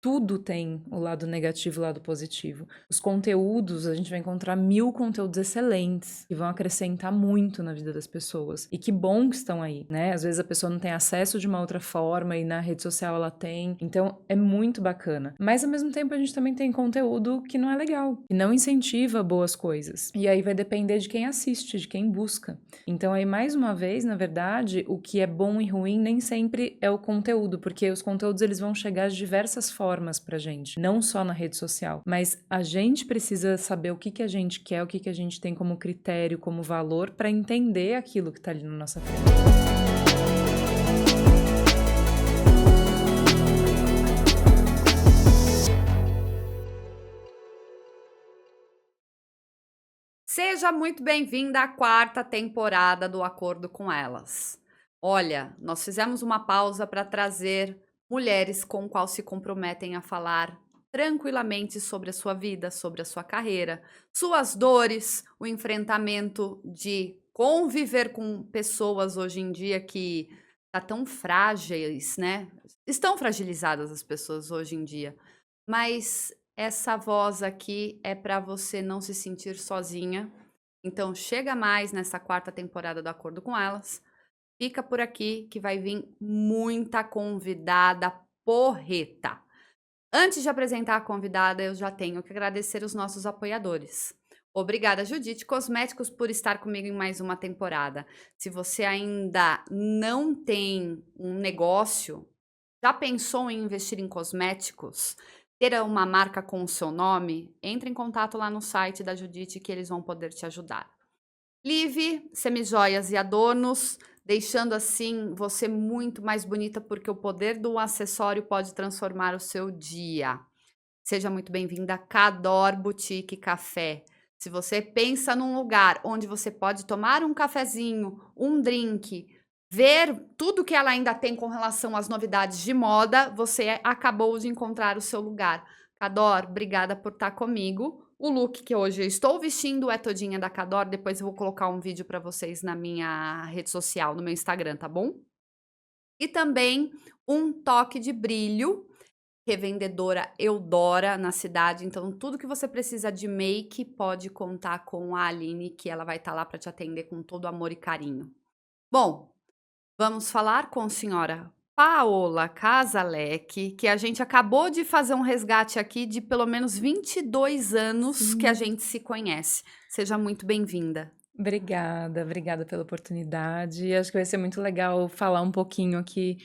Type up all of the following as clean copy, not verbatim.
tudo tem o lado negativo e o lado positivo. Os conteúdos, a gente vai encontrar 1000 conteúdos excelentes que vão acrescentar muito na vida das pessoas. E que bom que estão aí, né? Às vezes a pessoa não tem acesso de uma outra forma e na rede social ela tem. Então é muito bacana. Mas ao mesmo tempo a gente também tem conteúdo que não é legal, que não incentiva boas coisas. E aí vai depender de quem assiste, de quem busca. Então aí mais uma vez, na verdade, o que é bom e ruim nem sempre é o conteúdo, porque os conteúdos eles vão chegar de diversas formas pra gente, não só na rede social, mas a gente precisa saber o que que a gente quer, o que que a gente tem como critério, como valor para entender aquilo que tá ali na nossa frente. Seja muito bem-vinda à quarta temporada do Acordo com Elas. Olha, nós fizemos uma pausa para trazer mulheres com qual se comprometem a falar tranquilamente sobre a sua vida, sobre a sua carreira, suas dores, o enfrentamento de conviver com pessoas hoje em dia que tá tão frágeis, né? Estão fragilizadas as pessoas hoje em dia, mas essa voz aqui é para você não se sentir sozinha. Então chega mais nessa quarta temporada do Acordo com Elas. Fica por aqui que vai vir muita convidada porreta. Antes de apresentar a convidada, eu já tenho que agradecer os nossos apoiadores. Obrigada, Judite Cosméticos, por estar comigo em mais uma temporada. Se você ainda não tem um negócio, já pensou em investir em cosméticos? Ter uma marca com o seu nome? Entre em contato lá no site da Judite que eles vão poder te ajudar. Live, semijoias e adornos, deixando assim você muito mais bonita, porque o poder do acessório pode transformar o seu dia. Seja muito bem-vinda a Cador Boutique Café. Se você pensa num lugar onde você pode tomar um cafezinho, um drink, ver tudo que ela ainda tem com relação às novidades de moda, você acabou de encontrar o seu lugar. Cador, obrigada por estar comigo. O look que hoje eu estou vestindo é todinha da Cador. Depois eu vou colocar um vídeo para vocês na minha rede social, no meu Instagram, tá bom? E também um toque de brilho, revendedora Eudora na cidade. Então, tudo que você precisa de make pode contar com a Aline, que ela vai estar lá para te atender com todo amor e carinho. Bom, vamos falar com a senhora Paola Casalec, que a gente acabou de fazer um resgate aqui de pelo menos 22 anos que a Sim. gente se conhece. Seja muito bem-vinda. Obrigada, obrigada pela oportunidade. Acho que vai ser muito legal falar um pouquinho aqui,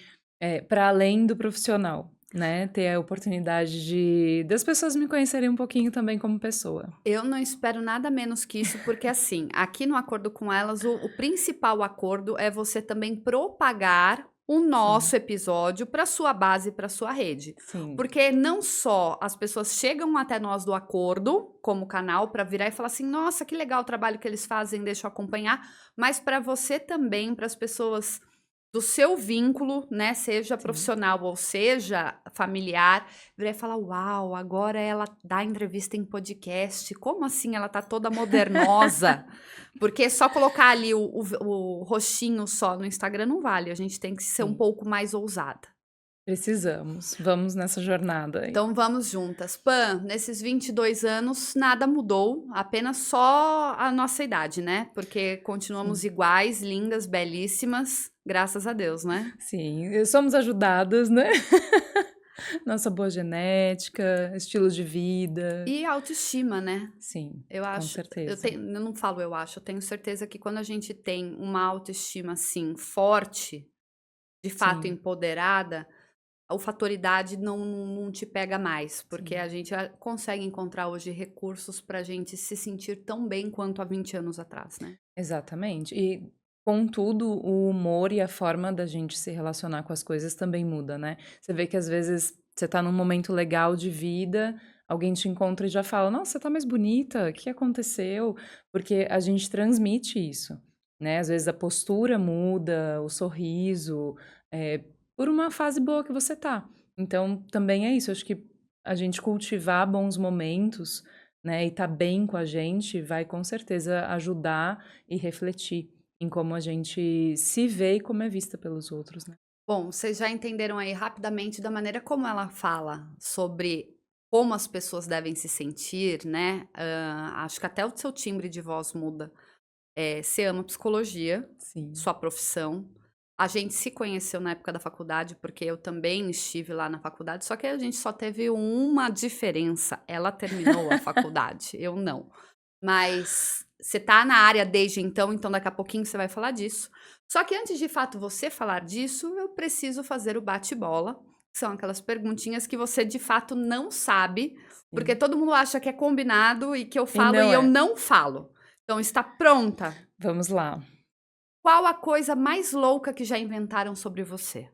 para além do profissional, né, ter a oportunidade das pessoas me conhecerem um pouquinho também como pessoa. Eu não espero nada menos que isso, porque assim, aqui no Acordo com Elas, o principal acordo é você também propagar o Sim, nosso episódio para sua base, para sua rede. sim, Porque não só as pessoas chegam até nós do Acordo, como canal, para virar e falar assim: nossa, que legal o trabalho que eles fazem, deixa eu acompanhar, mas para você também, para as pessoas do seu vínculo, né, seja sim. profissional ou seja familiar, virar e falar: "Uau, agora ela dá entrevista em podcast, como assim ela tá toda modernosa?" Porque só colocar ali o rostinho só no Instagram não vale, a gente tem que ser um Sim, pouco mais ousada. precisamos. Vamos nessa jornada aí. Então vamos juntas. Pan, nesses 22 anos nada mudou, apenas só a nossa idade, né, porque continuamos Sim, iguais, lindas, belíssimas, graças a Deus, né. sim, somos ajudadas, né. Nossa boa genética, estilo de vida. E autoestima, né. Sim, Eu com acho certeza. eu não falo eu acho, eu tenho certeza que quando a gente tem uma autoestima, assim, forte, de fato Sim, empoderada, o fator idade não te pega mais, porque sim. a gente consegue encontrar hoje recursos pra gente se sentir tão bem quanto há 20 anos atrás, né. Exatamente. E, contudo, o humor e a forma da gente se relacionar com as coisas também muda, né. Você vê que às vezes você tá num momento legal de vida, alguém te encontra e já fala: "Nossa, você tá mais bonita, o que aconteceu?" Porque a gente transmite isso, né. Às vezes a postura muda, o sorriso, por uma fase boa que você tá. Então também é isso, acho que a gente cultivar bons momentos, né, e tá bem com a gente, vai com certeza ajudar e refletir em como a gente se vê e como é vista pelos outros, né. Bom, vocês já entenderam aí rapidamente da maneira como ela fala sobre como as pessoas devem se sentir, né? Acho que até o seu timbre de voz muda. Você ama psicologia, Sim. sua profissão. A gente se conheceu na época da faculdade, porque eu também estive lá na faculdade, só que a gente só teve uma diferença. Ela terminou a faculdade, eu não. Mas você tá na área desde então daqui a pouquinho você vai falar disso. Só que antes de fato você falar disso, eu preciso fazer o bate-bola, que são aquelas perguntinhas que você de fato não sabe, porque Sim. todo mundo acha que é combinado e que eu E falo e não eu é. não falo. Então está pronta? Vamos lá. Qual a coisa mais louca que já inventaram sobre você?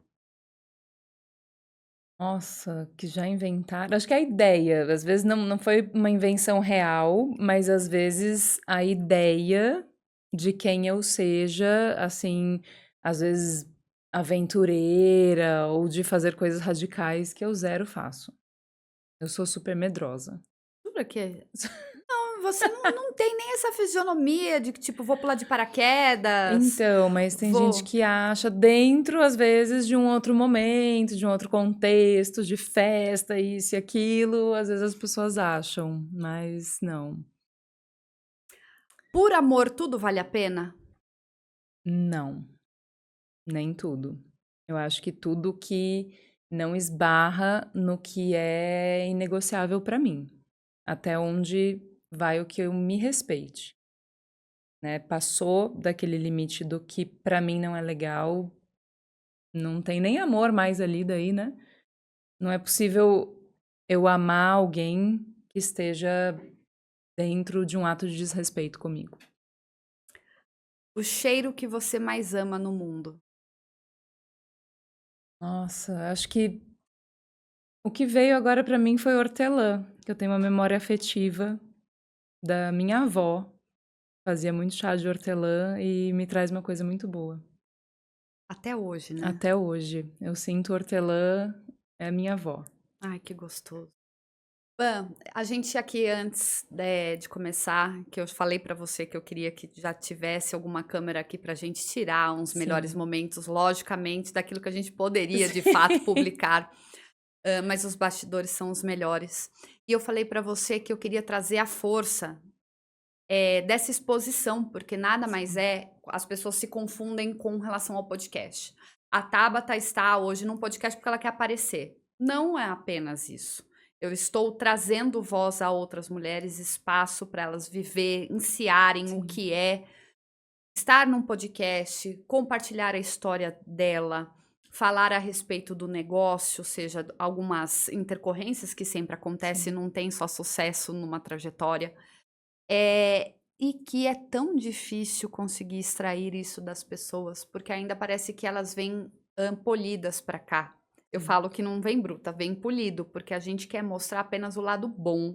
Nossa, que já inventaram. Acho que a ideia, às vezes não foi uma invenção real, mas às vezes a ideia de quem eu seja, assim, às vezes aventureira ou de fazer coisas radicais que eu zero faço. Eu sou super medrosa. Jura que não, você não tem nem essa fisionomia de que tipo, vou pular de paraquedas, Então, mas tem gente vou que acha dentro, às vezes, de um outro momento, de um outro contexto, de festa, isso e aquilo, às vezes as pessoas acham, mas não. por amor tudo vale a pena? Não, nem tudo. Eu acho que tudo que não esbarra no que é inegociável pra mim, até onde vai o que eu me respeite, né? Passou daquele limite do que pra mim não é legal, não tem nem amor mais ali daí, né? Não é possível eu amar alguém que esteja dentro de um ato de desrespeito comigo. O cheiro que você mais ama no mundo? Nossa, acho que o que veio agora pra mim foi hortelã, que eu tenho uma memória afetiva da minha avó. Fazia muito chá de hortelã e me traz uma coisa muito boa. Até hoje, né? Até hoje, eu sinto hortelã, é a minha avó. Ai, que gostoso. Bam, a gente aqui antes, de começar, que eu falei pra você que eu queria que já tivesse alguma câmera aqui pra gente tirar uns melhores Sim. momentos, logicamente, daquilo que a gente poderia de fato publicar, mas os bastidores são os melhores. E eu falei pra você que eu queria trazer a força, dessa exposição, porque nada mais Sim. as pessoas se confundem com relação ao podcast. A Tabata está hoje num podcast porque ela quer aparecer. Não é apenas isso. Eu estou trazendo voz a outras mulheres, espaço para elas vivenciarem o Sim. que é estar num podcast, compartilhar a história dela, falar a respeito do negócio, ou seja, algumas intercorrências que sempre acontecem, Sim. não tem só sucesso numa trajetória. E que é tão difícil conseguir extrair isso das pessoas, porque ainda parece que elas vêm, polidas para cá. Eu Sim. falo que não vem bruta, vem polido, porque a gente quer mostrar apenas o lado bom,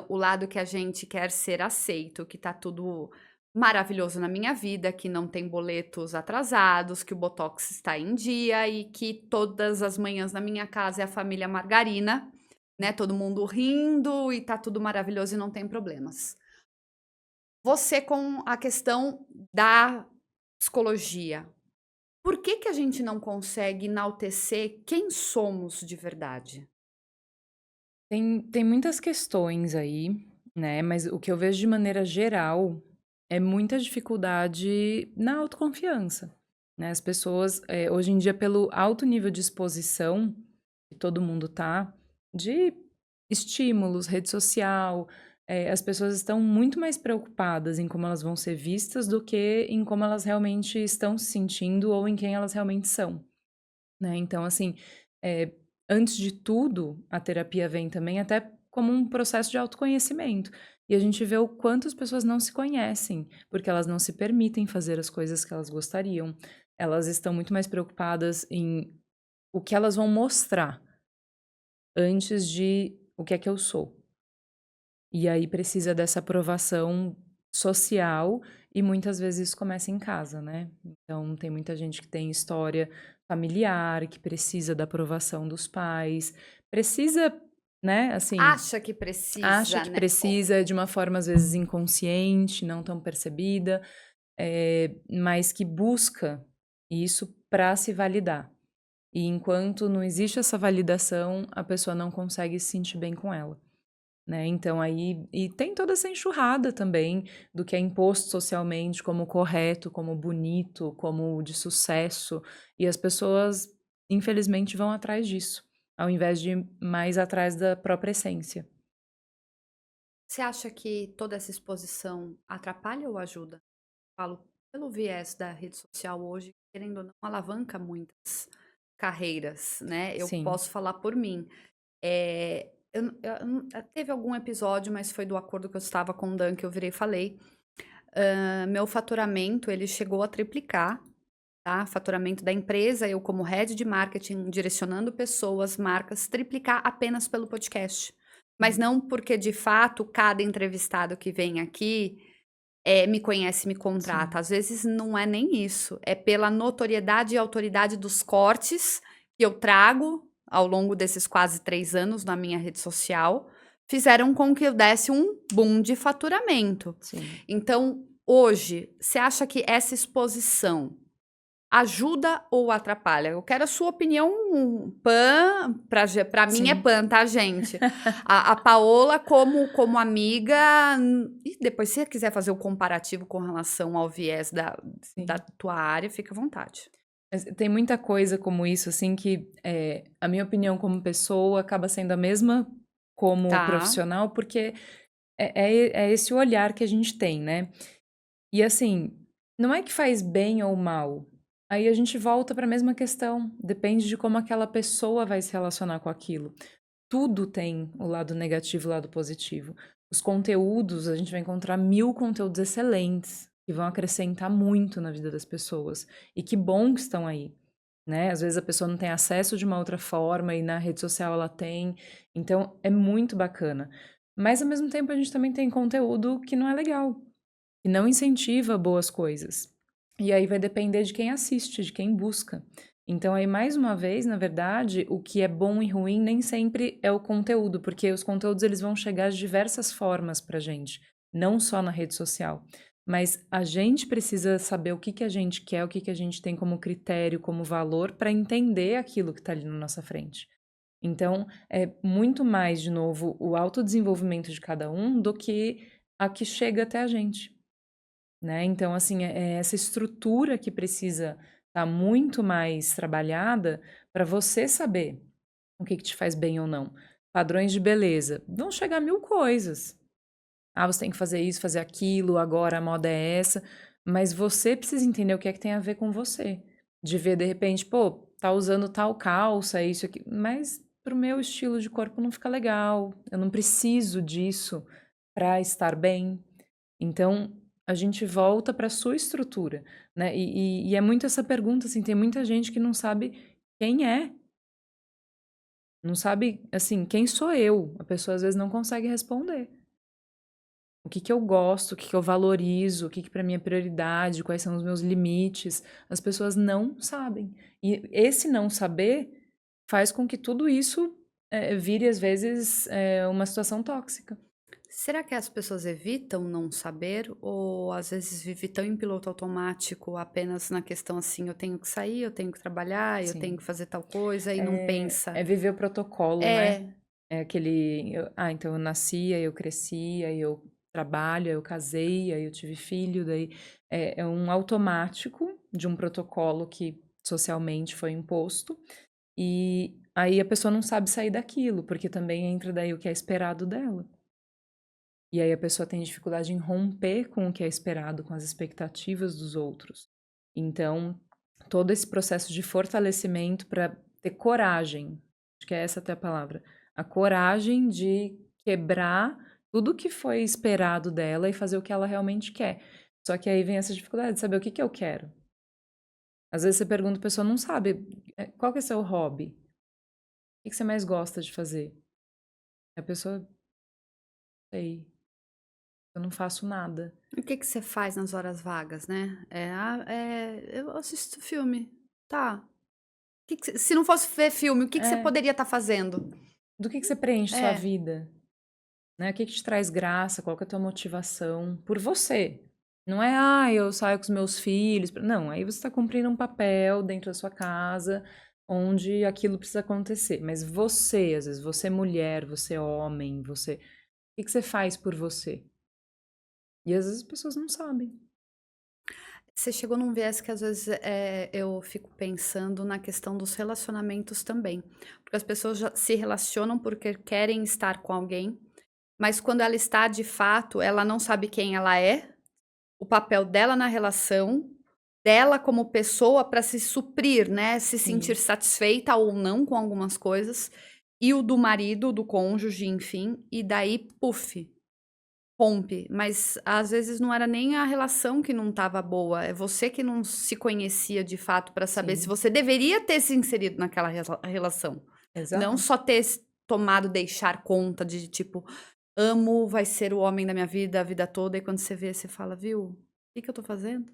o lado que a gente quer ser aceito, que tá tudo maravilhoso na minha vida, que não tem boletos atrasados, que o botox está em dia e que todas as manhãs na minha casa é a família margarina, né, todo mundo rindo e tá tudo maravilhoso e não tem problemas. Você com a questão da psicologia, por que que a gente não consegue enaltecer quem somos de verdade? Tem muitas questões aí, né, mas o que eu vejo de maneira geral é muita dificuldade na autoconfiança, né. As pessoas, hoje em dia, pelo alto nível de exposição que todo mundo tá, de estímulos, rede social, as pessoas estão muito mais preocupadas em como elas vão ser vistas do que em como elas realmente estão se sentindo ou em quem elas realmente são. Né, então assim, eh, antes de tudo, a terapia vem também até como um processo de autoconhecimento, e a gente vê o quanto as pessoas não se conhecem, porque elas não se permitem fazer as coisas que elas gostariam, elas estão muito mais preocupadas em o que elas vão mostrar, antes de o que é que eu sou. E aí precisa dessa aprovação social e muitas vezes isso começa em casa, né. Então tem muita gente que tem história familiar, que precisa da aprovação dos pais, precisa, né, assim, Acha que acha precisa, que né? precisa de uma forma às vezes inconsciente, não tão percebida, mas que busca isso para se validar. E enquanto não existe essa validação, a pessoa não consegue se sentir bem com ela, né? Então aí e tem toda essa enxurrada também do que é imposto socialmente como correto, como bonito, como de sucesso, e as pessoas infelizmente vão atrás disso, ao invés de ir mais atrás da própria essência. Você acha que toda essa exposição atrapalha ou ajuda? Falo pelo viés da rede social hoje, querendo ou não, alavanca muitas carreiras, né? Eu Sim, posso falar por mim. Teve algum episódio, mas foi do acordo que eu estava com o Dan que eu virei e falei. Meu faturamento, ele chegou a triplicar, tá? Faturamento da empresa, eu como head de marketing, direcionando pessoas, marcas, triplicar apenas pelo podcast. Mas não porque, de fato, cada entrevistado que vem aqui me conhece, me sim, contrata. Às vezes não é nem isso. É pela notoriedade e autoridade dos cortes que eu trago ao longo desses quase 3 anos na minha rede social, fizeram com que eu desse um boom de faturamento. sim. Então, hoje, você acha que essa exposição ajuda ou atrapalha? Eu quero a sua opinião pan, pra mim é Sim, pan, tá, gente? A Paola como amiga, e depois se você quiser fazer o comparativo com relação ao viés da sim. tua área, fica à vontade. Mas tem muita coisa como isso, assim, que a minha opinião como pessoa acaba sendo a mesma como Tá, profissional, porque é esse olhar que a gente tem, né? E assim, não é que faz bem ou mal. Aí a gente volta para a mesma questão. Depende de como aquela pessoa vai se relacionar com aquilo. Tudo tem o lado negativo e o lado positivo. Os conteúdos, a gente vai encontrar 1000 conteúdos excelentes que vão acrescentar muito na vida das pessoas. E que bom que estão aí, né? Às vezes a pessoa não tem acesso de uma outra forma e na rede social ela tem. Então é muito bacana. Mas ao mesmo tempo a gente também tem conteúdo que não é legal, que não incentiva boas coisas. E aí vai depender de quem assiste, de quem busca. Então aí mais uma vez, na verdade, o que é bom e ruim nem sempre é o conteúdo, porque os conteúdos eles vão chegar de diversas formas pra gente, não só na rede social. Mas a gente precisa saber o que que a gente quer, o que que a gente tem como critério, como valor para entender aquilo que está ali na nossa frente. Então, é muito mais, de novo, o autodesenvolvimento de cada um do que a que chega até a gente, né? Então, assim, é essa estrutura que precisa estar muito mais trabalhada para você saber o que que te faz bem ou não. Padrões de beleza. Vão chegar 1000 coisas. Ah, você tem que fazer isso, fazer aquilo, agora a moda é essa. Mas você precisa entender o que é que tem a ver com você. De ver, de repente, pô, tá usando tal calça, isso aqui. Mas pro meu estilo de corpo não fica legal. Eu não preciso disso para estar bem. Então, a gente volta para sua estrutura, né? E é muito essa pergunta, assim, tem muita gente que não sabe quem é, não sabe, assim, quem sou eu? A pessoa às vezes não consegue responder. O que que eu gosto, o que que eu valorizo, o que que para mim é prioridade, quais são os meus limites. As pessoas não sabem. E esse não saber faz com que tudo isso vire, às vezes, uma situação tóxica. será que as pessoas evitam não saber ou às vezes vive tão em piloto automático apenas na questão assim, eu tenho que sair, eu tenho que trabalhar, eu tenho Sim. que fazer tal coisa e não pensa. É viver o protocolo, né? É, É aquele, então eu nasci, aí eu cresci, aí eu trabalho, aí eu casei, aí eu tive filho, daí é um automático de um protocolo que socialmente foi imposto, e aí a pessoa não sabe sair daquilo, porque também entra daí o que é esperado dela. E aí a pessoa tem dificuldade em romper com o que é esperado, com as expectativas dos outros. Então, todo esse processo de fortalecimento para ter coragem, acho que é essa até a palavra, a coragem de quebrar tudo que foi esperado dela e fazer o que ela realmente quer. Só que aí vem essa dificuldade de saber o que que eu quero. Às vezes você pergunta, a pessoa não sabe, qual que é seu hobby? O que que você mais gosta de fazer? A pessoa, sei, eu não faço nada. o que você faz nas horas vagas, né? Eu assisto filme. Tá. Se não fosse ver filme, o que você É, poderia estar fazendo? do que você preenche sua É. vida? Né? O que que te traz graça? Qual que é a tua motivação? Por você. Não é, eu saio com os meus filhos. Não, aí você está cumprindo um papel dentro da sua casa, onde aquilo precisa acontecer. Mas você, às vezes, você mulher, você homem, você. O que que você faz por você? E às vezes as pessoas não sabem. Você chegou num viés que às vezes eu fico pensando na questão dos relacionamentos também. Porque as pessoas já se relacionam porque querem estar com alguém, mas quando ela está de fato, ela não sabe quem ela é, o papel dela na relação, dela como pessoa para se suprir, né? Se sentir Sim, satisfeita ou não com algumas coisas, e o do marido, do cônjuge, enfim, e daí, puf, rompe, mas às vezes não era nem a relação que não estava boa, é você que não se conhecia de fato para saber se sim, você deveria ter se inserido naquela relação. Não exato. só ter tomado, deixar conta de tipo, amo, vai ser o homem da minha vida a vida toda, e quando você vê, você fala, viu, o que que eu tô fazendo?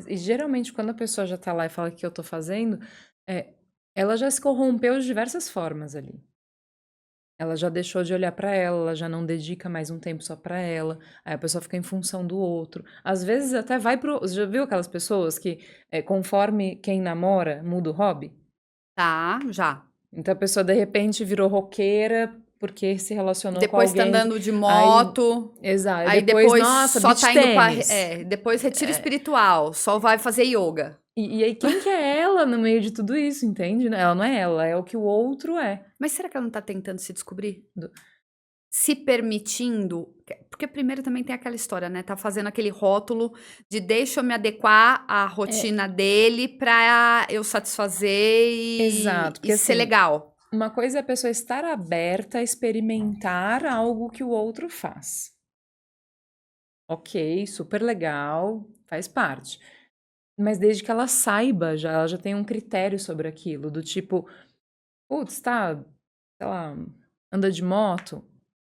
E geralmente quando a pessoa já tá lá e fala o que eu tô fazendo, é, ela já se corrompeu de diversas formas ali. Ela já deixou de olhar pra ela já não dedica mais um tempo só pra ela, aí a pessoa fica em função do outro. Às vezes até vai pro você já viu aquelas pessoas que, conforme quem namora, muda o hobby? Tá, já. Então a pessoa de repente virou roqueira, porque se relacionou com Depois tá alguém que andando de aí moto, exato, aí aí depois, depois nossa, só beach tá indo pra tênis. depois retiro espiritual, só vai fazer yoga. E aí quem que é ela no meio de tudo isso, entende? Ela não é ela, é o que o outro é. Mas será que ela não tá tentando se descobrir? Do Se permitindo, porque primeiro também tem aquela história, né, tá fazendo aquele rótulo de deixa eu me adequar à é, rotina dele pra eu satisfazer exato, e porque ser assim, legal. uma coisa é a pessoa estar aberta a experimentar algo que o outro faz. Ok, super legal, faz parte. Mas desde que ela saiba, já, ela já tem um critério sobre aquilo, do tipo, putz, tá, sei lá, anda de moto.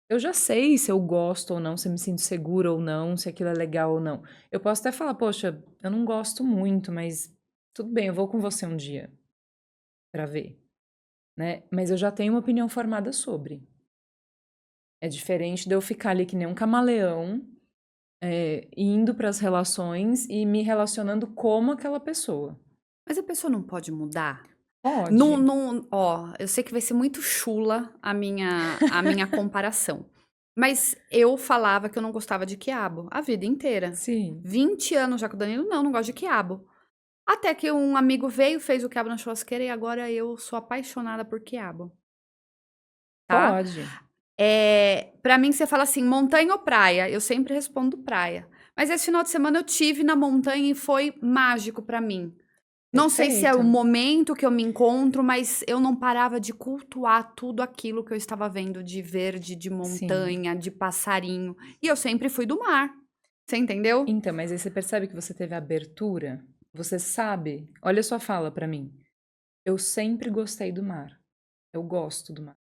Eu já sei se eu gosto ou não, se eu me sinto segura ou não, se aquilo é legal ou não. Eu posso até falar, poxa, eu não gosto muito, mas tudo bem, eu vou com você um dia pra ver, né? Mas eu já tenho uma opinião formada sobre. É diferente de eu ficar ali que nem um camaleão, indo para as relações e me relacionando como aquela pessoa. Mas a pessoa não pode mudar? Não, Pode. não, ó, eu sei que vai ser muito chula a minha comparação, mas eu falava que eu não gostava de quiabo a vida inteira. Sim, 20 anos já com o Danilo, não gosto de quiabo. Até que um amigo veio, fez o quiabo na churrasqueira e agora eu sou apaixonada por quiabo, tá? pode. Pra mim você fala assim: "Montanha ou praia?", eu sempre respondo praia. Mas esse final de semana eu tive na montanha e foi mágico pra mim. Não sei se é o Perfeito. momento que eu me encontro, mas eu não parava de cultuar tudo aquilo que eu estava vendo de verde, de Sim. montanha, de passarinho, e eu sempre fui do mar, você entendeu? Então, mas aí você percebe que você teve abertura? Você sabe? Olha a sua fala pra mim. Eu sempre gostei do mar. Eu gosto do mar.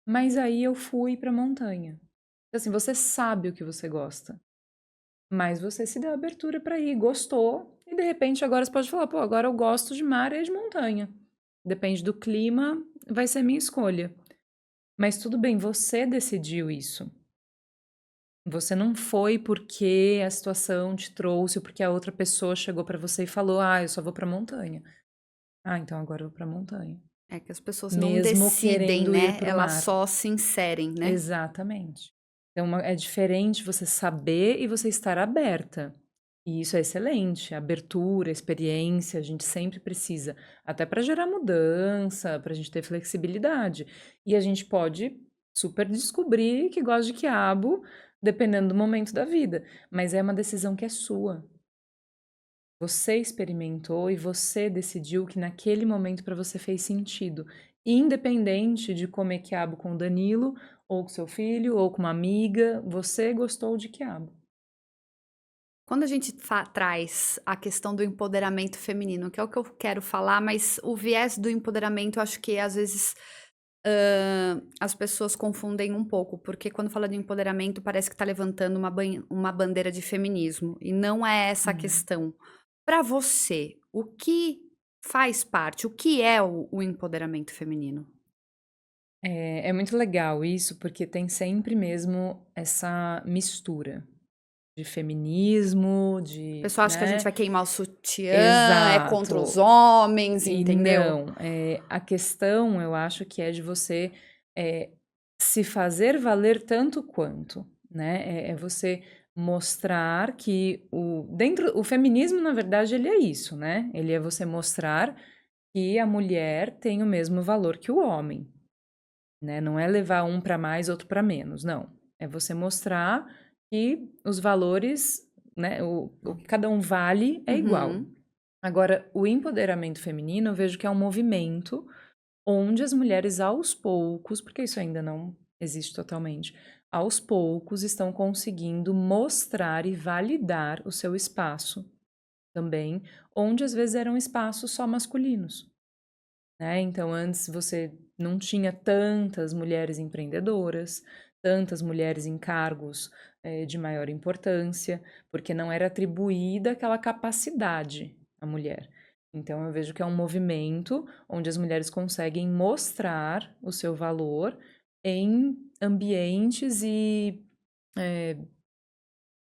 Mas aí eu fui pra montanha. Então, assim, você sabe o que você gosta, mas você se deu abertura pra ir, gostou, e de repente agora você pode falar, pô, agora eu gosto de mar e de montanha. Depende do clima, vai ser minha escolha. Mas tudo bem, você decidiu isso. Você não foi porque a situação te trouxe ou porque a outra pessoa chegou pra você e falou: "Ah, eu só vou pra montanha". Ah, então agora eu vou pra montanha. É que as pessoas não Mesmo decidem, querendo ir né, para o elas mar. só se inserem, né. Exatamente. Então é diferente você saber e você estar aberta. E isso é excelente, abertura, experiência, a gente sempre precisa, até para gerar mudança, para a gente ter flexibilidade. E a gente pode super descobrir que gosta de quiabo, dependendo do momento da vida, mas é uma decisão que é sua. Você experimentou e você decidiu que naquele momento para você fez sentido, independente de comer quiabo com o Danilo, ou com seu filho, ou com uma amiga, você gostou de quiabo. Quando a gente traz a questão do empoderamento feminino, que é o que eu quero falar, mas o viés do empoderamento eu acho que às vezes, as pessoas confundem um pouco, porque quando fala de empoderamento parece que tá levantando uma bandeira de feminismo, e não é essa a Hum. questão. Para você, o que faz parte, o que é o empoderamento feminino? É muito legal isso, porque tem sempre mesmo essa mistura. de feminismo, O de, pessoal acha que a gente né? vai queimar o sutiã, é contra os Exato. homens, E entendeu? não, a questão, eu acho que é de você se fazer valer tanto quanto, né? É você mostrar que o feminismo, na verdade, ele é isso, né? Ele é você mostrar que a mulher tem o mesmo valor que o homem, né? Não é levar um para mais, outro para menos, não. É você mostrar que os valores, né? O que cada um vale é igual. Uhum. Agora, o empoderamento feminino, eu vejo que é um movimento onde as mulheres, aos poucos, porque isso ainda não existe totalmente, aos poucos estão conseguindo mostrar e validar o seu espaço também, onde às vezes eram espaços só masculinos, né? Então, antes você não tinha tantas mulheres empreendedoras, tantas mulheres em cargos de maior importância, porque não era atribuída aquela capacidade à mulher. Então, eu vejo que é um movimento onde as mulheres conseguem mostrar o seu valor em ambientes e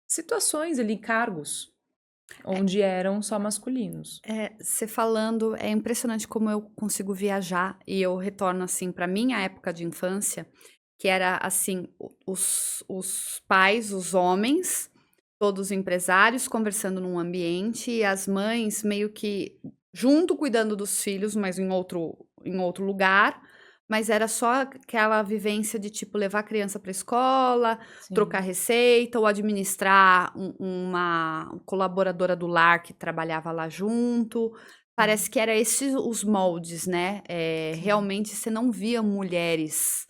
situações ali, cargos, onde eram só masculinos. Você falando, é impressionante como eu consigo viajar e eu retorno assim para minha época de infância, que era assim, os pais, os homens, todos empresários conversando num ambiente e as mães meio que junto cuidando dos filhos, mas em outro lugar, mas era só aquela vivência de tipo levar a criança para escola, trocar Sim, receita ou administrar uma colaboradora do lar que trabalhava lá junto. sim, Parece que era esses os moldes, né? sim, Realmente você não via mulheres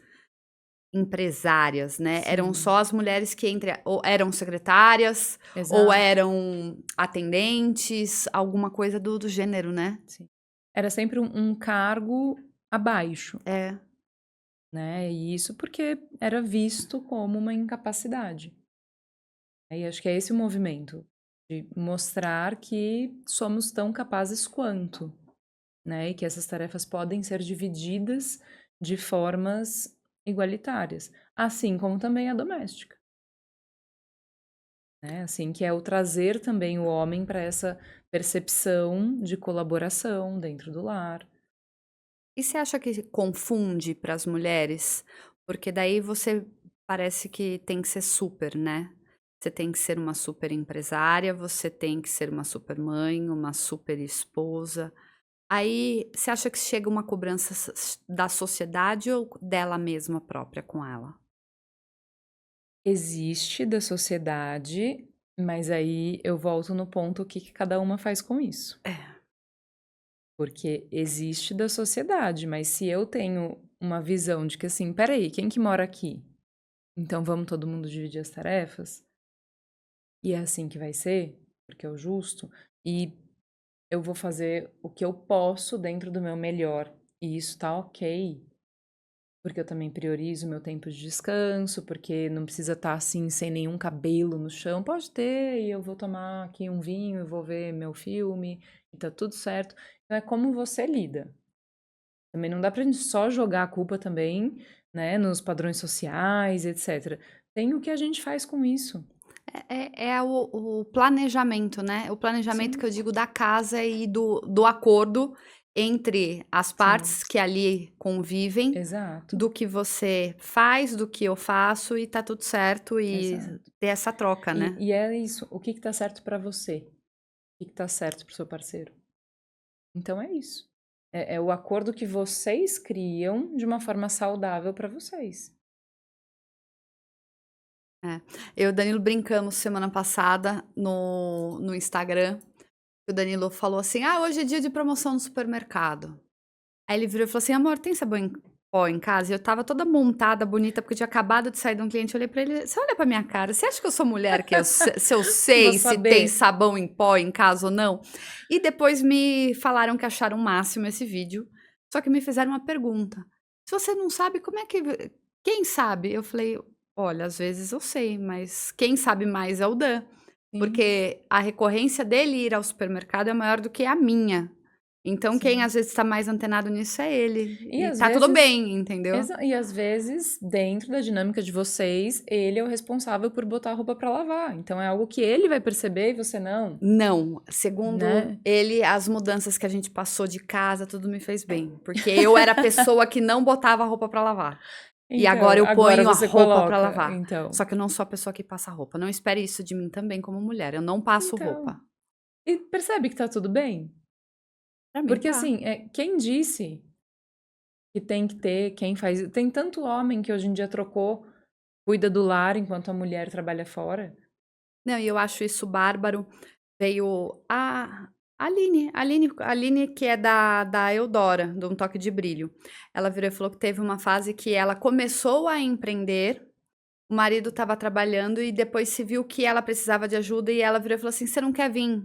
empresárias, né? Eram sim, só as mulheres que ou eram secretárias ou exato. eram atendentes, alguma coisa do gênero, né? Sim. Era sempre um cargo abaixo, É. né, e isso porque era visto como uma incapacidade. E acho que é esse o movimento, de mostrar que somos tão capazes quanto, né, e que essas tarefas podem ser divididas de formas igualitárias, assim como também a doméstica, né, assim, que é o trazer também o homem para essa percepção de colaboração dentro do lar. E você acha que confunde para as mulheres? Porque daí você parece que tem que ser super, né? Você tem que ser uma super empresária, você tem que ser uma super mãe, uma super esposa. Aí você acha que chega uma cobrança da sociedade ou dela mesma própria com ela? Existe da sociedade, mas aí eu volto no ponto o que que cada uma faz com isso. É. Porque existe da sociedade, mas se eu tenho uma visão de que assim, espera aí, quem que mora aqui? Então vamos todo mundo dividir as tarefas? E é assim que vai ser, porque é o justo, e eu vou fazer o que eu posso dentro do meu melhor, e isso tá ok. Porque eu também priorizo meu tempo de descanso, porque não precisa estar assim, sem nenhum cabelo no chão. Pode ter, e eu vou tomar aqui um vinho, eu vou ver meu filme, e tá tudo certo. Então é como você lida. Também não dá pra gente só jogar a culpa também, né, nos padrões sociais, etc. Tem o que a gente faz com isso. É o planejamento, né? O planejamento que Sim, eu digo da casa e do acordo entre as sim, partes que ali convivem, exato, do que você faz, do que eu faço e tá tudo certo e exato. ter essa troca, né? E é isso. O que que tá certo pra você? O que que tá certo pro seu parceiro? Então é isso. É o acordo que vocês criam de uma forma saudável para vocês. É. Eu e o Danilo brincamos semana passada no Instagram. O Danilo falou assim: Ah, hoje é dia de promoção no supermercado. Aí ele virou e falou assim: Amor, tem sabão em pó em casa? E eu estava toda montada, bonita, porque eu tinha acabado de sair de um cliente. Eu olhei pra ele: Você olha pra minha cara, você acha que eu sou mulher, que se eu Vou sei se tem saber. sabão em pó em casa ou não? E depois me falaram que acharam o máximo esse vídeo, só que me fizeram uma pergunta: Se você não sabe, como é que. Quem sabe? Eu falei: Olha, às vezes eu sei, mas quem sabe mais é o Dan. Sim, Porque a recorrência dele ir ao supermercado é maior do que a minha. Então, quem Sim. às vezes tá mais antenado nisso é ele. E E às tá tudo vezes bem, entendeu? E às vezes, dentro da dinâmica de vocês, ele é o responsável por botar a roupa pra lavar. Então é algo que ele vai perceber e você não, Não, segundo né? ele, as mudanças que a gente passou de casa, tudo me fez bem. Porque eu era a pessoa que não botava a roupa pra lavar. E agora Então, eu agora ponho a você roupa pra coloca. lavar. Então, Só que eu não sou a pessoa que passa roupa. Não espere isso de mim também como mulher. Eu não passo então. roupa. E percebe que tá tudo bem? Pra mim Porque tá. assim, quem disse que tem que ter, quem faz. Tem tanto homem que hoje em dia trocou, cuida do lar enquanto a mulher trabalha fora. Não, e eu acho isso bárbaro. Veio a Aline, que é da Eudora, do Um Toque de Brilho. Ela virou e falou que teve uma fase que ela começou a empreender, o marido estava trabalhando e depois se viu que ela precisava de ajuda e ela virou e falou assim: "Você não quer vir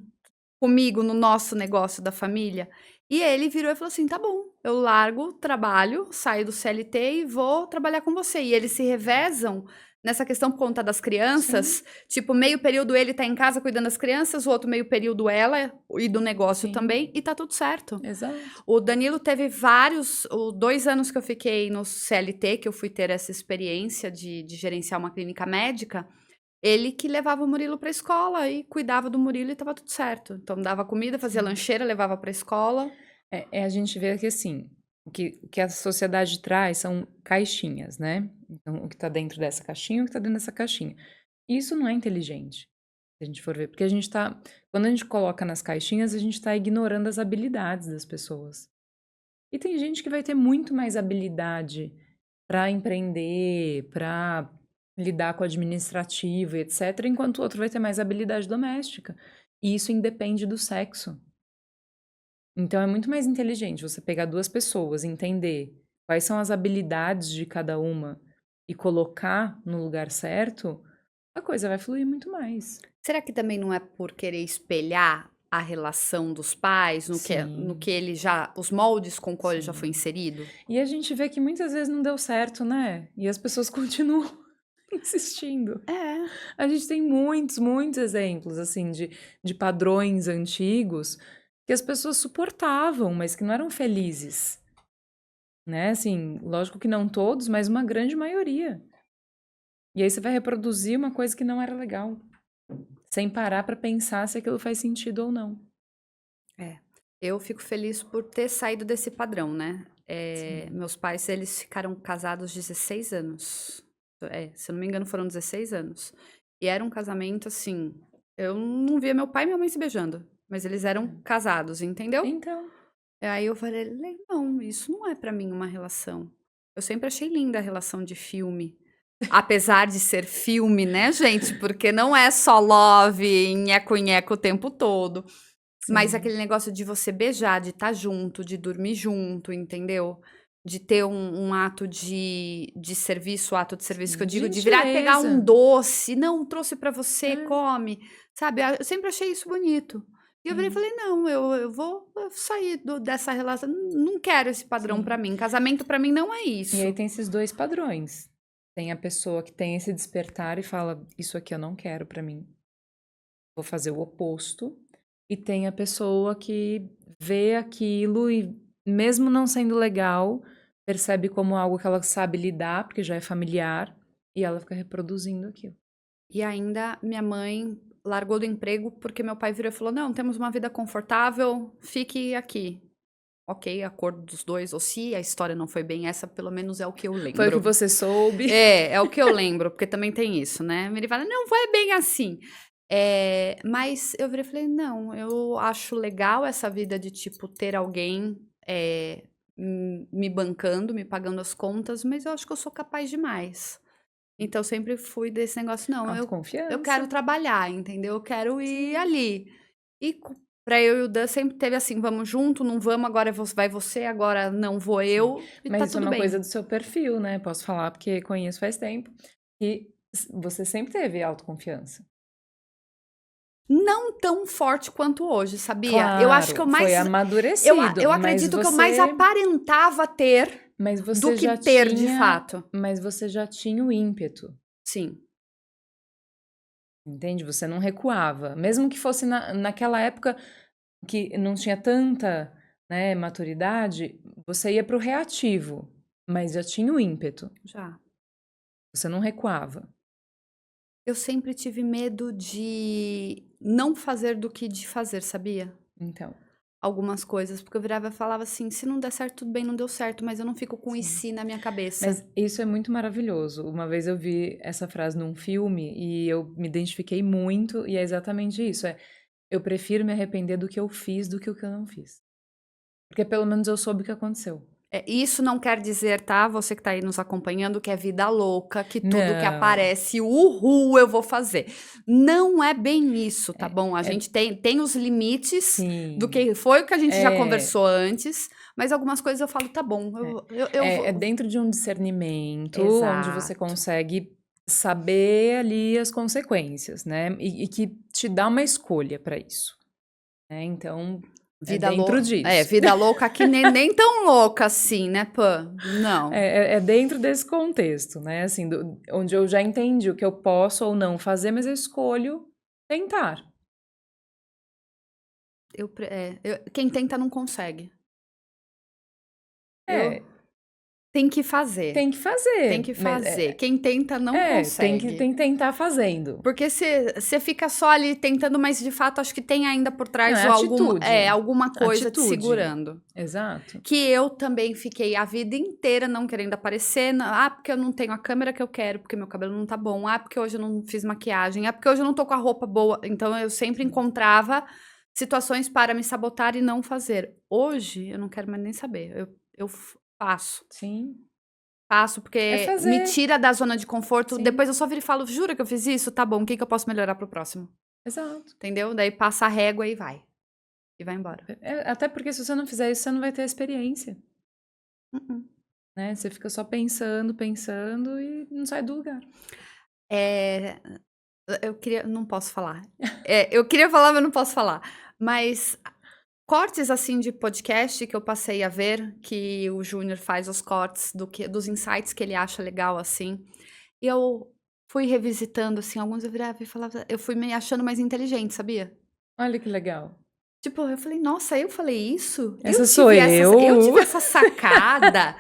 comigo no nosso negócio da família?" E ele virou e falou assim: "Tá bom, eu largo o trabalho, saio do CLT e vou trabalhar com você." E eles se revezam nessa questão por conta das Sim, crianças, tipo, meio período ele tá em casa cuidando das crianças, o outro meio período ela e do negócio sim, também, e tá tudo certo. exato. O Danilo teve vários, 2 anos que eu fiquei no CLT, que eu fui ter essa experiência de gerenciar uma clínica médica, ele que levava o Murilo pra escola e cuidava do Murilo e estava tudo certo. Então dava comida, fazia Sim. lancheira, levava pra escola. É a gente vê que assim, o que a sociedade traz são caixinhas, né? Então, o que tá dentro dessa caixinha, o que tá dentro dessa caixinha. E isso não é inteligente, se a gente for ver, porque a gente tá, quando a gente coloca nas caixinhas, a gente tá ignorando as habilidades das pessoas. E tem gente que vai ter muito mais habilidade para empreender, para lidar com o administrativo e etc., enquanto o outro vai ter mais habilidade doméstica. E isso independe do sexo. Então é muito mais inteligente você pegar duas pessoas, entender quais são as habilidades de cada uma e colocar no lugar certo, a coisa vai fluir muito mais. Será que também não é por querer espelhar a relação dos pais no que Sim, ele já, os moldes com qual ele já foi sim. inserido? E a gente vê que muitas vezes não deu certo, né? E as pessoas continuam insistindo. É. A gente tem muitos, muitos exemplos, assim, de padrões antigos que as pessoas suportavam, mas que não eram felizes, né? Assim, lógico que não todos, mas uma grande maioria. E aí você vai reproduzir uma coisa que não era legal, sem parar pra pensar se aquilo faz sentido ou não. É, eu fico feliz por ter saído desse padrão, né. Sim. Meus pais, eles ficaram casados 16 anos. Se eu não me engano, foram 16 anos. E era um casamento, assim, eu não via meu pai e minha mãe se beijando, mas eles eram É. casados, entendeu? Então, Aí eu falei: Não, isso não é pra mim uma relação." Eu sempre achei linda a relação de filme, apesar de ser filme, né, gente, porque não é só love, nheco-nheco o tempo todo. Mas sim. aquele negócio de você beijar, de estar junto, de dormir junto, entendeu? De ter um ato de serviço, ato de serviço que eu Sim, digo, de virar e pegar um gentileza. doce, não, trouxe pra você, É, come, sabe? Eu sempre achei isso bonito. E eu virei e sim, falei, não, eu vou sair dessa relação, não quero esse padrão pra sim. mim. Casamento pra mim não é E aí isso. tem esses dois padrões. Tem a pessoa que tem esse despertar e fala: Isso aqui eu não quero pra mim, vou fazer o oposto. E tem a pessoa que vê aquilo e, mesmo não sendo legal, percebe como algo que ela sabe lidar, porque já é familiar, e ela fica reproduzindo aquilo. E ainda minha mãe largou do emprego porque meu pai virou e falou: não, temos uma vida confortável, fique aqui. Ok, acordo dos 2, ou se a história não foi bem essa, pelo menos é o que eu Foi o que lembro. você soube. É o que eu lembro, porque também tem isso, né. Ele fala: "Não foi bem assim". Mas eu virei e falei: "Não, eu acho legal essa vida de, tipo, ter alguém, me bancando, me pagando as contas, mas eu acho que eu sou capaz de mais". Então eu sempre fui desse negócio: "Não, eu quero Autoconfiança. trabalhar", entendeu, eu quero ir Sim. ali. E pra eu e o Dan sempre teve assim: "Vamos junto, não vamos, agora vai você, agora não vou Sim. eu", e tá Mas isso é tudo uma coisa bem. do seu perfil, né? Posso falar porque conheço faz tempo. E você sempre teve autoconfiança. Não tão forte quanto hoje, sabia? Eu acho que Claro, eu foi mais amadurecido, eu acredito que eu mais aparentava ter mas do você que já ter de tinha, fato. mas você já tinha o ímpeto, Sim. entende? Você não recuava, mesmo que fosse naquela época que não tinha tanta né, maturidade, você ia pro reativo, mas já tinha o ímpeto, Já. você não recuava. Eu sempre tive medo de não fazer do que de fazer, sabia? Então, Algumas coisas, porque eu virava e falava assim: se não der certo, tudo bem, não deu certo, mas eu não fico com sim. na minha cabeça. Mas isso é muito maravilhoso. Uma vez eu vi essa frase num filme e eu me identifiquei muito, e é exatamente isso. Eu prefiro me arrepender do que eu fiz do que o que eu não fiz. Porque pelo menos eu soube o que aconteceu. Isso não quer dizer, tá? Você que tá aí nos acompanhando, que é vida louca, que tudo que Não, aparece, uhul, eu vou fazer. Não é bem isso, tá bom? A é gente tem os limites do sim. que foi o que a gente já É, conversou antes, mas algumas coisas eu falo, tá bom, eu é vou. dentro de um discernimento onde você Exato. consegue saber ali as consequências, né? E que te dá uma escolha para isso, né? Então, é Vida dentro louca. disso. Vida louca que nem tão louca assim, né, Pã? Não. É dentro desse contexto, né? Assim, onde eu já entendi o que eu posso ou não fazer, mas eu escolho tentar. Quem tenta não consegue. Eu É, tem que fazer. tem que Tem fazer, que mas fazer. Quem tenta não tem consegue. que tentar fazendo. Porque você fica só ali tentando, mas de fato acho que tem ainda por Não, trás é atitude. alguma coisa te Atitude. segurando. Exato. Que eu também fiquei a vida inteira não querendo aparecer. Porque eu não tenho a câmera que eu quero, porque meu cabelo não tá bom. Porque hoje eu não fiz maquiagem. Porque hoje eu não tô com a roupa boa. Então eu sempre encontrava situações para me sabotar e não fazer. Hoje eu não quero mais nem saber. Eu faço. Sim. Faço, É porque me fazer. tira da zona de conforto. Sim. Depois eu só viro e falo: jura que eu fiz isso? Tá bom, o que eu posso melhorar pro próximo? Exato. Entendeu? Daí passa a régua e vai. E vai embora. Até porque se você não fizer isso, você não vai ter experiência, Uh-uh. né? Você fica só pensando, pensando e não sai do lugar. É, eu queria. Não posso falar. Eu queria falar, mas não posso falar. Mas cortes assim de podcast que eu passei a ver, que o Júnior faz os cortes dos insights que ele acha legal, assim. E eu fui revisitando, assim, alguns eu virava e falava. Eu fui me achando mais inteligente, sabia? Olha que legal. Tipo, eu falei: "Nossa, eu falei isso? Essa sou Eu eu. tive essa sacada,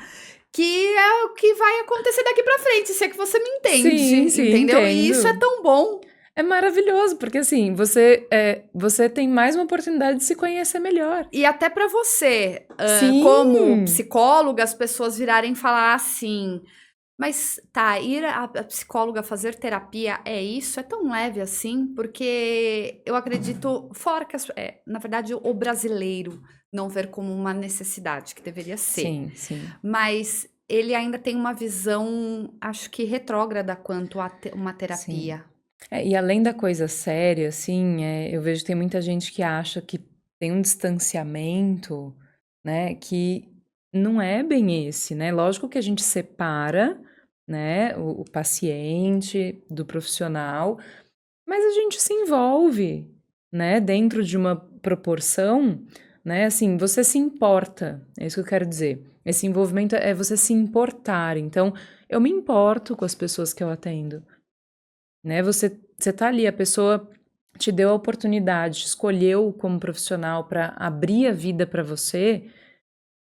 que é o que vai acontecer daqui pra frente", se é que você me entende, Sim, sim, entendeu? E isso é entendo. tão bom. É maravilhoso, porque assim, você tem mais uma oportunidade de se conhecer melhor. E até pra você, como Sim, psicóloga, as pessoas virarem falar assim: "Mas tá, ir a psicóloga fazer terapia é isso? É tão leve assim?" Porque eu acredito fora que na verdade, o brasileiro não ver como uma necessidade, que deveria ser. sim, sim, Mas ele ainda tem uma visão, acho que retrógrada quanto a uma sim. terapia. E além da coisa séria, assim, eu vejo que tem muita gente que acha que tem um distanciamento, né, que não é bem esse, né? Lógico que a gente separa, né, o paciente do profissional, mas a gente se envolve, né, dentro de uma proporção, né, assim, você se importa, é isso que eu quero dizer. Esse envolvimento é você se importar. Então, eu me importo com as pessoas que eu atendo, né? Você tá ali, a pessoa te deu a oportunidade, escolheu como profissional para abrir a vida para você,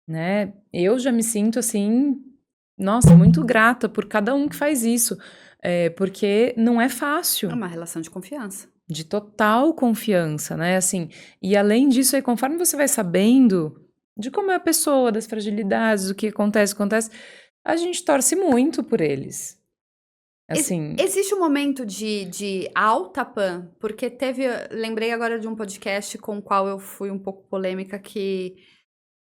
né? Eu já me sinto assim, nossa, muito grata por cada um que faz isso, porque não é É fácil. uma relação de confiança. De total confiança, né, assim, e além disso aí conforme você vai sabendo de como é a pessoa, das fragilidades, o que acontece, a gente torce muito por eles, assim. Existe um momento de alta, Pan? Porque lembrei agora de um podcast com o qual eu fui um pouco polêmica, que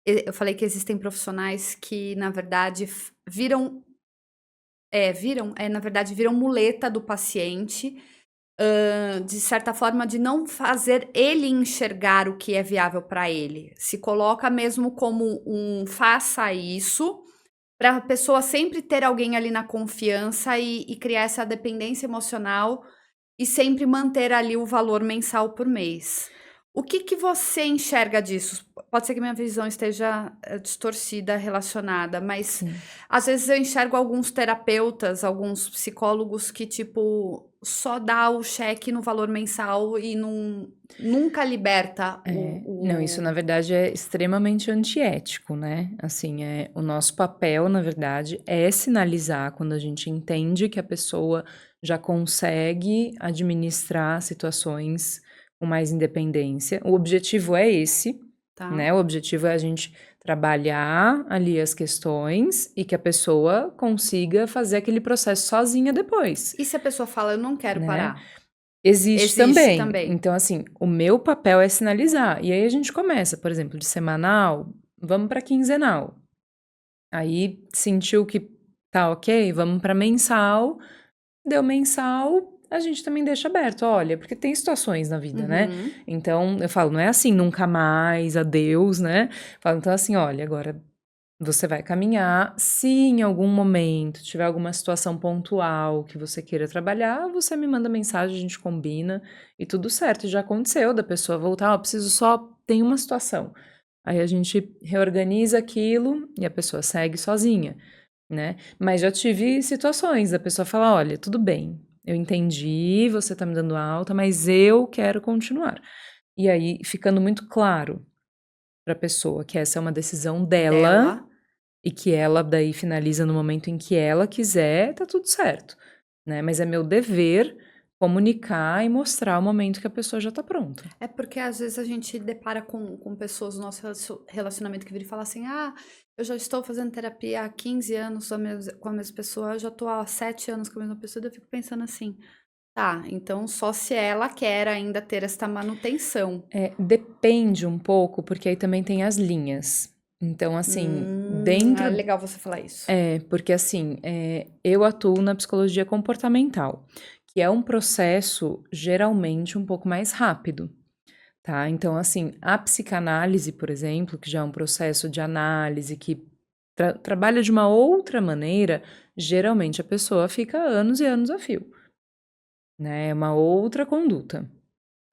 eu falei que existem profissionais que, na verdade, na verdade, viram muleta do paciente, de certa forma, de não fazer ele enxergar o que é viável para ele. Se coloca mesmo como um faça isso, para a pessoa sempre ter alguém ali na confiança e criar essa dependência emocional e sempre manter ali o valor mensal por mês. O que você enxerga disso? Pode ser que minha visão esteja distorcida, relacionada, mas Sim. às vezes eu enxergo alguns terapeutas, alguns psicólogos que, tipo, só dá o cheque no valor mensal e nunca liberta Não, isso na o... verdade é extremamente antiético, né? Assim, o nosso papel, na verdade, é sinalizar quando a gente entende que a pessoa já consegue administrar situações com mais independência. O objetivo é esse, Tá? né? O objetivo é a gente trabalhar ali as questões e que a pessoa consiga fazer aquele processo sozinha depois, E se a pessoa fala, eu não quero né? parar? Existe Existe também. também. Então, assim, o meu papel é sinalizar. E aí a gente começa, por exemplo, de semanal, vamos para quinzenal. Aí sentiu que tá ok, vamos para mensal. Deu mensal, a gente também deixa aberto, olha, porque tem situações na vida, né? Uhum. Então, eu falo, não é assim, nunca mais, adeus, né? Falo, então, assim, olha, agora você vai caminhar. Se em algum momento tiver alguma situação pontual que você queira trabalhar, você me manda mensagem, a gente combina e tudo certo. E já aconteceu da pessoa voltar, ó, preciso só, tem uma situação. Aí a gente reorganiza aquilo e a pessoa segue sozinha, né? Mas já tive situações da pessoa falar, olha, tudo bem, eu entendi, você tá me dando alta, mas eu quero continuar. E aí, ficando muito claro para a pessoa que essa é uma decisão dela Dela. e que ela daí finaliza no momento em que ela quiser, tá tudo certo, né? Mas é meu dever comunicar e mostrar o momento que a pessoa já tá pronta. É porque às vezes a gente depara com pessoas no nosso relacionamento que viram e falam assim: ah, eu já estou fazendo terapia há 15 anos com a mesma pessoa, eu já estou há 7 anos com a mesma pessoa, daí eu fico pensando assim, tá, então só se ela quer ainda ter esta manutenção. Depende um pouco, porque aí também tem as linhas. Então, assim, É dentro. legal você falar isso. Porque assim, eu atuo na psicologia comportamental, que é um processo geralmente um pouco mais rápido, tá? Então, assim, a psicanálise, por exemplo, que já é um processo de análise que trabalha de uma outra maneira, geralmente a pessoa fica anos e anos a fio, né? É uma outra conduta.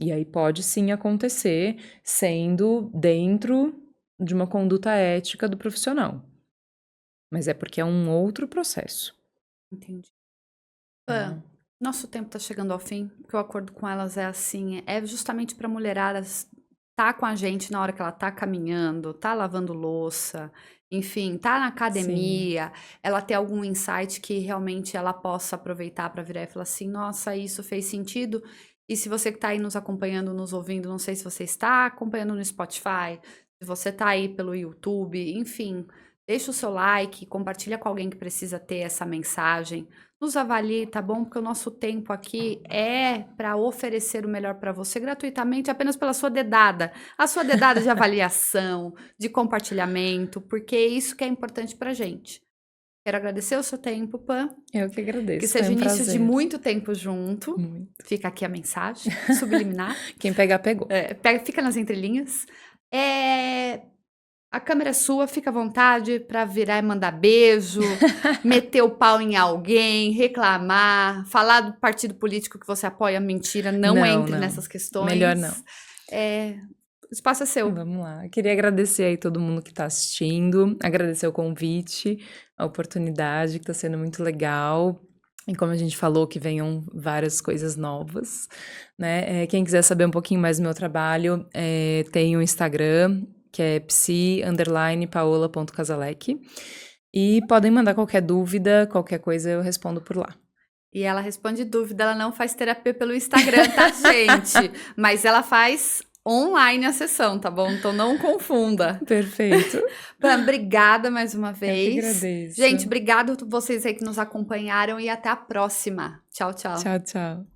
E aí pode sim acontecer sendo dentro de uma conduta ética do profissional, mas é porque é um outro processo. Entendi. Tá? Nosso tempo tá chegando ao fim, porque o acordo com elas é assim, é justamente pra mulherada tá com a gente na hora que ela tá caminhando, tá lavando louça, enfim, tá na Sim. academia, ela ter algum insight que realmente ela possa aproveitar pra virar e falar assim: "Nossa, isso fez sentido". E se você que tá aí nos acompanhando, nos ouvindo, não sei se você está acompanhando no Spotify, se você tá aí pelo YouTube, enfim, deixa o seu like, compartilha com alguém que precisa ter essa mensagem. Nos avalie, tá bom? Porque o nosso tempo aqui é para oferecer o melhor para você gratuitamente, apenas pela sua dedada. A sua dedada de avaliação, de compartilhamento, porque é isso que é importante pra gente. Quero agradecer o seu tempo, Pan. Eu que Que agradeço, seja foi o um início de prazer. muito tempo junto. Muito. Fica aqui a mensagem subliminar. Quem pegar, pegou. Fica nas entrelinhas. A câmera é sua, fica à vontade para virar e mandar beijo, meter o pau em alguém, reclamar, falar do partido político que você apoia, mentira, não entre Não. nessas questões. Melhor não. O espaço é seu. Vamos lá. Queria agradecer aí todo mundo que tá assistindo, agradecer o convite, a oportunidade, que tá sendo muito legal. E como a gente falou, que venham várias coisas novas, né? Quem quiser saber um pouquinho mais do meu trabalho, tem o Instagram, que é psi_paola.casalec. E podem mandar qualquer dúvida, qualquer coisa eu respondo por lá. E ela responde dúvida, ela não faz terapia pelo Instagram, tá, gente? Mas ela faz online a sessão, tá bom? Então não confunda. Perfeito. Pan, obrigada mais uma Eu que vez. agradeço. Gente, obrigado a vocês aí que nos acompanharam e até a próxima. Tchau, tchau. Tchau, tchau.